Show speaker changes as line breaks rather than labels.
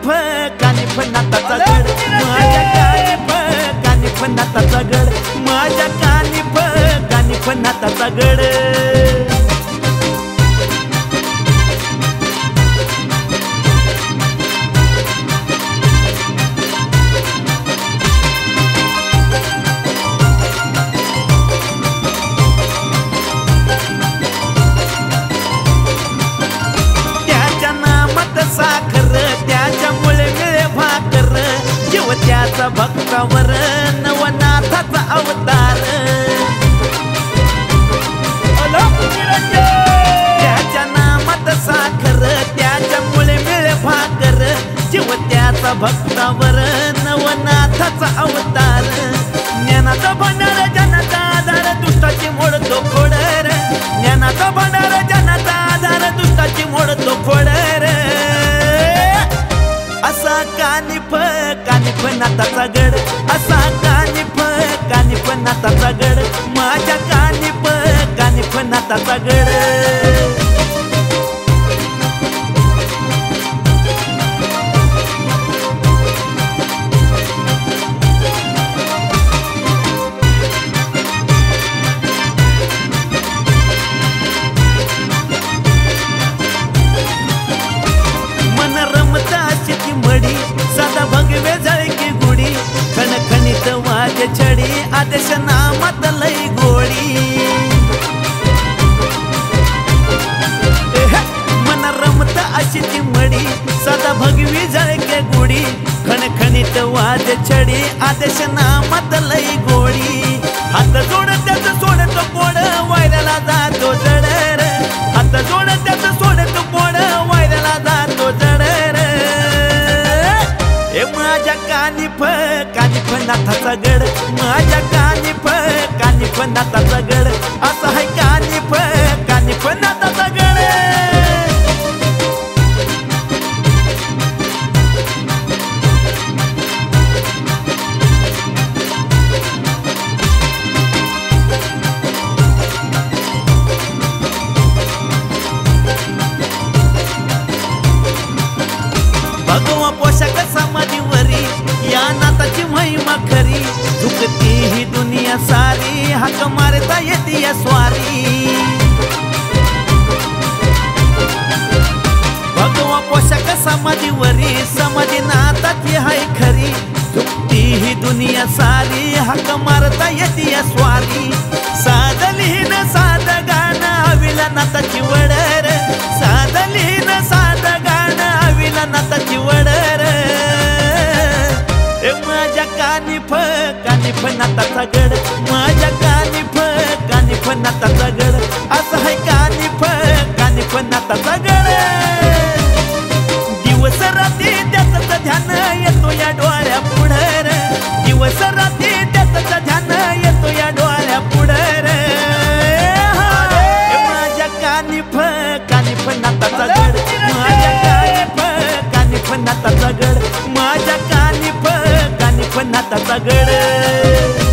कानिफ नाताचा गड माझ्या कानिफ नाताचा गड माझ्या कानिफ नाताचा गड साखर त्याच्यामुळे मिळे भाकर जीव त्याचा भक्तावर नवनाथाचा अवतार त्याच्या नामात साखर त्याच्यामुळे मिळे भाकर जीव त्याचा भक्तावर नवनाथाचा अवतार ज्ञानाचा भंडार जनाचा आधार दुष्टाची मोडतो खोडर ज्ञानाचा भंडार जनाचा आधार दुष्टाची मोडतो खोडर असा कानिफ नाताचा गड असा कानिफ नाताचा गड माझ्या कानिफ नाताचा गड साधा भगवे जळकी गुडी खणखणीत वाज छडी आदेश नामात लई गोडी मन रमत अशी ती मडी साधा भगवी जळके गुडी खणखणीत वाज छडी आदेश नामात लई गोडी हात जोड त्याच सोडतो कोड वायऱ्याला जातो जडर हात जोड त्याच सोडतो कोड वायऱ्याला जातो जडर माझ्या कानिफ नाताचा गड माझ्या कानिफ नाताचा गड असा आहे कानिफ नाताचा गड भगवा पोशाख समाधीवरी या नाताची महिमा खरी झुकती ही दुनिया सारी हाक मारता येते या स्वारी भगवा पोशाख समाधीवरी समाधी नाताची हाय खरी झुकती ही दुनिया सारी हाक मारता येते या स्वारी साधलीन साध गाणं हवीला नाताची वडर साधलीन साध गाणं हवीला नाताची वडर माझ्या कानिफ नाताचा गड माझ्या कानिफ नाताचा गड असा आहे कानिफ नाताचा गड दिवस रात्री त्याच ध्यान येतो या डोळ्या पुढर दिवस रात्री त्याच ध्यान येतो या डोळ्या पुढर माझ्या कानिफ नाताचा गड माझ्या कानिफ नाताचा गड माझ्या कानिफ नाताचा गड